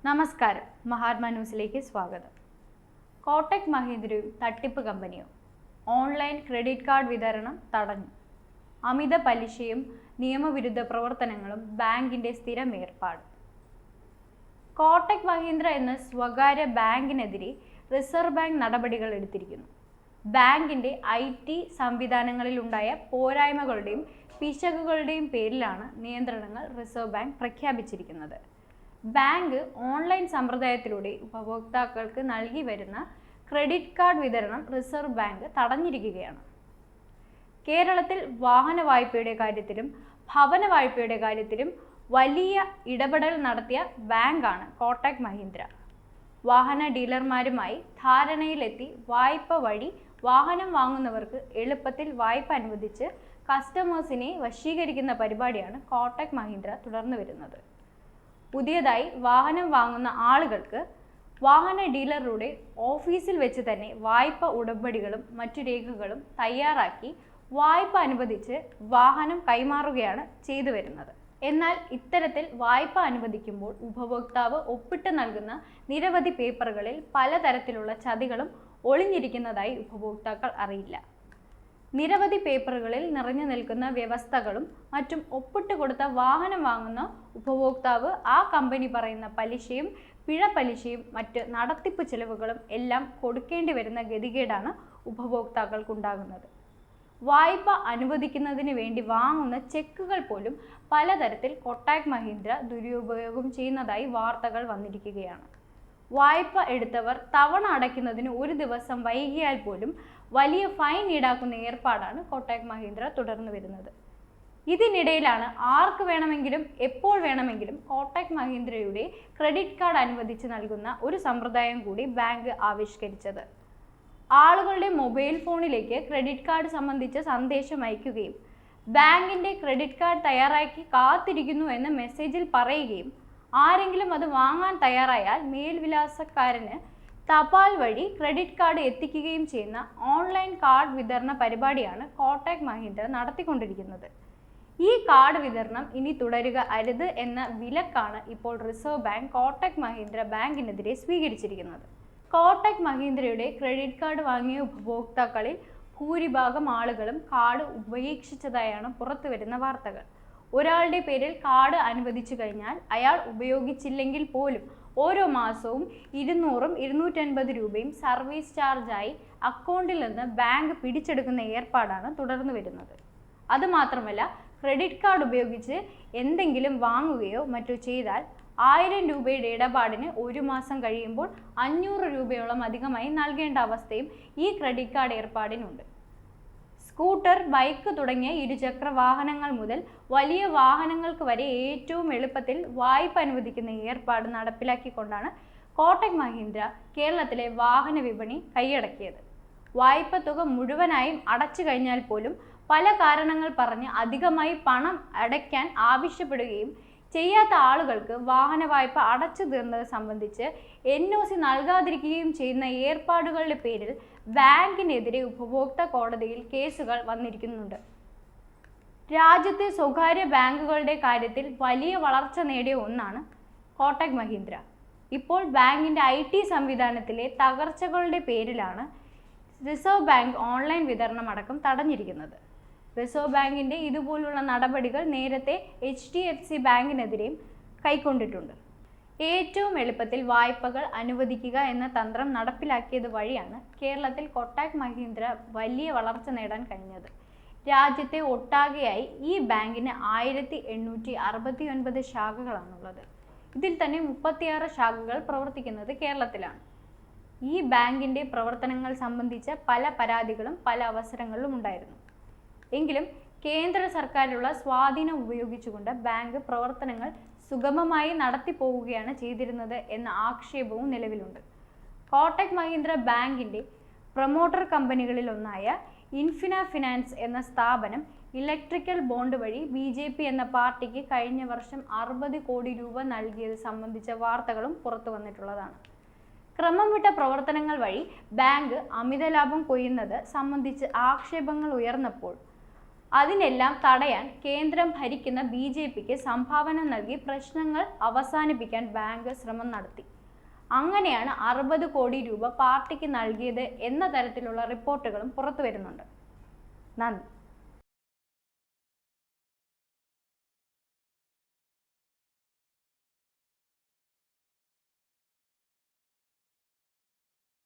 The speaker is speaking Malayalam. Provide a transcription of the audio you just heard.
നമസ്കാരം, മഹാത്മാ ന്യൂസിലേക്ക് സ്വാഗതം. കോട്ടക് മഹീന്ദ്രയും തട്ടിപ്പ് കമ്പനിയും ഓൺലൈൻ ക്രെഡിറ്റ് കാർഡ് വിതരണം തടഞ്ഞു. അമിത പലിശയും നിയമവിരുദ്ധ പ്രവർത്തനങ്ങളും ബാങ്കിന്റെ സ്ഥിരം ഏർപ്പാട്. കോട്ടക് മഹീന്ദ്ര എന്ന സ്വകാര്യ ബാങ്കിനെതിരെ റിസർവ് ബാങ്ക് നടപടികൾ എടുത്തിരിക്കുന്നു. ബാങ്കിന്റെ IT സംവിധാനങ്ങളിലുണ്ടായ പോരായ്മകളുടെയും പിശകുകളുടെയും പേരിലാണ് നിയന്ത്രണങ്ങൾ റിസർവ് ബാങ്ക് പ്രഖ്യാപിച്ചിരിക്കുന്നത്. ബാങ്ക് ഓൺലൈൻ സമ്പ്രദായത്തിലൂടെ ഉപഭോക്താക്കൾക്ക് നൽകി വരുന്ന ക്രെഡിറ്റ് കാർഡ് വിതരണം റിസർവ് ബാങ്ക് തടഞ്ഞിരിക്കുകയാണ്. കേരളത്തിൽ വാഹന വായ്പയുടെ കാര്യത്തിലും ഭവന വായ്പയുടെ കാര്യത്തിലും വലിയ ഇടപെടൽ നടത്തിയ ബാങ്കാണ് കോട്ടക് മഹീന്ദ്ര. വാഹന ഡീലർമാരുമായി ധാരണയിലെത്തി വായ്പ വഴി വാഹനം വാങ്ങുന്നവർക്ക് എളുപ്പത്തിൽ വായ്പ അനുവദിച്ച് കസ്റ്റമേഴ്സിനെ വശീകരിക്കുന്ന പരിപാടിയാണ് കോട്ടക് മഹീന്ദ്ര തുടർന്നു വരുന്നത്. പുതിയതായി വാഹനം വാങ്ങുന്ന ആളുകൾക്ക് വാഹന ഡീലറുടെ ഓഫീസിൽ വെച്ച് തന്നെ വായ്പ ഉടമ്പടികളും മറ്റു രേഖകളും തയ്യാറാക്കി വായ്പ അനുവദിച്ച് വാഹനം കൈമാറുകയാണ് ചെയ്തു വരുന്നത്. എന്നാൽ ഇത്തരത്തിൽ വായ്പ അനുവദിക്കുമ്പോൾ ഉപഭോക്താവ് ഒപ്പിട്ട് നൽകുന്ന നിരവധി പേപ്പറുകളിൽ പലതരത്തിലുള്ള ചതികളും ഒളിഞ്ഞിരിക്കുന്നതായി ഉപഭോക്താക്കൾ അറിയില്ല. നിരവധി പേപ്പറുകളിൽ നിറഞ്ഞു നിൽക്കുന്ന വ്യവസ്ഥകളും മറ്റും ഒപ്പിട്ട് കൊടുത്ത വാഹനം വാങ്ങുന്ന ഉപഭോക്താവ് ആ കമ്പനി പറയുന്ന പലിശയും പിഴ പലിശയും മറ്റ് നടത്തിപ്പ് ചെലവുകളും എല്ലാം കൊടുക്കേണ്ടി വരുന്ന ഗതികേടാണ് ഉപഭോക്താക്കൾക്കുണ്ടാകുന്നത്. വായ്പ അനുവദിക്കുന്നതിന് വേണ്ടി വാങ്ങുന്ന ചെക്കുകൾ പോലും പലതരത്തിൽ കോട്ടക് മഹീന്ദ്ര ദുരുപയോഗം ചെയ്യുന്നതായി വാർത്തകൾ വന്നിരിക്കുകയാണ്. വായ്പ എടുത്തവർ തവണ അടയ്ക്കുന്നതിന് ഒരു ദിവസം വൈകിയാൽ പോലും വലിയ ഫൈൻ ഈടാക്കുന്ന ഏർപ്പാടാണ് കോട്ടക് മഹീന്ദ്ര തുടർന്നു വരുന്നത്. ഇതിനിടയിലാണ് ആർക്ക് വേണമെങ്കിലും എപ്പോൾ വേണമെങ്കിലും കോട്ടക് മഹീന്ദ്രയുടെ ക്രെഡിറ്റ് കാർഡ് അനുവദിച്ച് നൽകുന്ന ഒരു സമ്പ്രദായം കൂടി ബാങ്ക് ആവിഷ്കരിച്ചത്. ആളുകളുടെ മൊബൈൽ ഫോണിലേക്ക് ക്രെഡിറ്റ് കാർഡ് സംബന്ധിച്ച സന്ദേശം അയക്കുകയും ബാങ്കിന്റെ ക്രെഡിറ്റ് കാർഡ് തയ്യാറാക്കി കാത്തിരിക്കുന്നു എന്ന മെസ്സേജിൽ പറയുകയും ആരെങ്കിലും അത് വാങ്ങാൻ തയ്യാറായാൽ മേൽവിലാസക്കാരന് തപാൽ വഴി ക്രെഡിറ്റ് കാർഡ് എത്തിക്കുകയും ചെയ്യുന്ന ഓൺലൈൻ കാർഡ് വിതരണ പരിപാടിയാണ് കോട്ടക് മഹീന്ദ്ര നടത്തിക്കൊണ്ടിരിക്കുന്നത്. ഈ കാർഡ് വിതരണം ഇനി തുടരുക അരുത് എന്ന വിലക്കാണ് ഇപ്പോൾ റിസർവ് ബാങ്ക് കോട്ടക് മഹീന്ദ്ര ബാങ്കിനെതിരെ സ്വീകരിച്ചിരിക്കുന്നത്. കോട്ടക് മഹീന്ദ്രയുടെ ക്രെഡിറ്റ് കാർഡ് വാങ്ങിയ ഉപഭോക്താക്കളിൽ ഭൂരിഭാഗം ആളുകളും കാർഡ് ഉപേക്ഷിച്ചതായാണ് പുറത്തുവരുന്ന വാർത്തകൾ. ഒരാളുടെ പേരിൽ കാർഡ് അനുവദിച്ചു കഴിഞ്ഞാൽ അയാൾ ഉപയോഗിച്ചില്ലെങ്കിൽ പോലും ഓരോ മാസവും 200ഉം 250 രൂപയും സർവീസ് ചാർജായി അക്കൗണ്ടിൽ നിന്ന് ബാങ്ക് പിടിച്ചെടുക്കുന്ന ഏർപ്പാടാണ് തുടർന്നു വരുന്നത്. അതുമാത്രമല്ല, ക്രെഡിറ്റ് കാർഡ് ഉപയോഗിച്ച് എന്തെങ്കിലും വാങ്ങുകയോ മറ്റോ ചെയ്താൽ 1000 രൂപയുടെ ഇടപാടിന് ഒരു മാസം കഴിയുമ്പോൾ 500 രൂപയോളം അധികമായി നൽകേണ്ട അവസ്ഥയും ഈ ക്രെഡിറ്റ് കാർഡ് ഏർപ്പാടിനുണ്ട്. സ്കൂട്ടർ, ബൈക്ക് തുടങ്ങിയ ഇരുചക്ര വാഹനങ്ങൾ മുതൽ വലിയ വാഹനങ്ങൾക്ക് വരെ ഏറ്റവും എളുപ്പത്തിൽ വായ്പ അനുവദിക്കുന്ന ഏർപ്പാട് നടപ്പിലാക്കിക്കൊണ്ടാണ് കോട്ടക് മഹീന്ദ്ര കേരളത്തിലെ വാഹന വിപണി കൈയടക്കിയത്. വായ്പ തുക മുഴുവനായും അടച്ചു കഴിഞ്ഞാൽ പോലും പല കാരണങ്ങൾ പറഞ്ഞ് അധികമായി പണം അടയ്ക്കാൻ ആവശ്യപ്പെടുകയും ചെയ്യാത്ത ആളുകൾക്ക് വാഹന വായ്പ അടച്ചു തീർന്നത് സംബന്ധിച്ച് NOC നൽകാതിരിക്കുകയും ചെയ്യുന്ന ഏർപ്പാടുകളുടെ പേരിൽ ബാങ്കിനെതിരെ ഉപഭോക്തൃ കോടതിയിൽ കേസുകൾ വന്നിരിക്കുന്നുണ്ട്. രാജ്യത്തെ സ്വകാര്യ ബാങ്കുകളുടെ കാര്യത്തിൽ വലിയ വളർച്ച നേടിയ ഒന്നാണ് കോട്ടക് മഹീന്ദ്ര. ഇപ്പോൾ ബാങ്കിന്റെ IT സംവിധാനത്തിലെ തകർച്ചകളുടെ പേരിലാണ് റിസർവ് ബാങ്ക് ഓൺലൈൻ വിതരണം അടക്കം തടഞ്ഞിരിക്കുന്നത്. റിസർവ് ബാങ്കിന്റെ ഇതുപോലുള്ള നടപടികൾ നേരത്തെ HDFC ബാങ്കിനെതിരെയും കൈക്കൊണ്ടിട്ടുണ്ട്. ഏറ്റവും എളുപ്പത്തിൽ വായ്പകൾ അനുവദിക്കുക എന്ന തന്ത്രം നടപ്പിലാക്കിയത് വഴിയാണ് കേരളത്തിൽ കോട്ടക് മഹീന്ദ്ര വലിയ വളർച്ച നേടാൻ കഴിഞ്ഞത്. രാജ്യത്തെ ഒട്ടാകെയായി ഈ ബാങ്കിന് 1869 ശാഖകളാണുള്ളത്. ഇതിൽ തന്നെ 36 ശാഖകൾ പ്രവർത്തിക്കുന്നത് കേരളത്തിലാണ്. ഈ ബാങ്കിന്റെ പ്രവർത്തനങ്ങൾ സംബന്ധിച്ച പല പരാതികളും പല അവസരങ്ങളിലും ഉണ്ടായിരുന്നു. എങ്കിലും കേന്ദ്ര സർക്കാരിലുള്ള സ്വാധീനം ഉപയോഗിച്ചുകൊണ്ട് ബാങ്ക് പ്രവർത്തനങ്ങൾ സുഗമമായി നടത്തിപ്പോവുകയാണ് ചെയ്തിരുന്നത് എന്ന ആക്ഷേപവും നിലവിലുണ്ട്. കോട്ടക് മഹീന്ദ്ര ബാങ്കിന്റെ പ്രൊമോട്ടർ കമ്പനികളിലൊന്നായ ഇൻഫിന ഫിനാൻസ് എന്ന സ്ഥാപനം ഇലക്ട്രിക്കൽ ബോണ്ട് വഴി BJP എന്ന പാർട്ടിക്ക് കഴിഞ്ഞ വർഷം 60 കോടി രൂപ നൽകിയത് സംബന്ധിച്ച വാർത്തകളും പുറത്തു വന്നിട്ടുള്ളതാണ്. ക്രമം വിട്ട പ്രവർത്തനങ്ങൾ വഴി ബാങ്ക് അമിത ലാഭം കൊയ്യുന്നത് സംബന്ധിച്ച് ആക്ഷേപങ്ങൾ ഉയർന്നപ്പോൾ അതിനെല്ലാം തടയാൻ കേന്ദ്രം ഭരിക്കുന്ന BJPക്ക് സംഭാവന നൽകി പ്രശ്നങ്ങൾ അവസാനിപ്പിക്കാൻ ബാങ്ക് ശ്രമം നടത്തി. അങ്ങനെയാണ് 60 കോടി രൂപ പാർട്ടിക്ക് നൽകിയത് എന്ന തരത്തിലുള്ള റിപ്പോർട്ടുകളും പുറത്തുവരുന്നുണ്ട്. നന്ദി.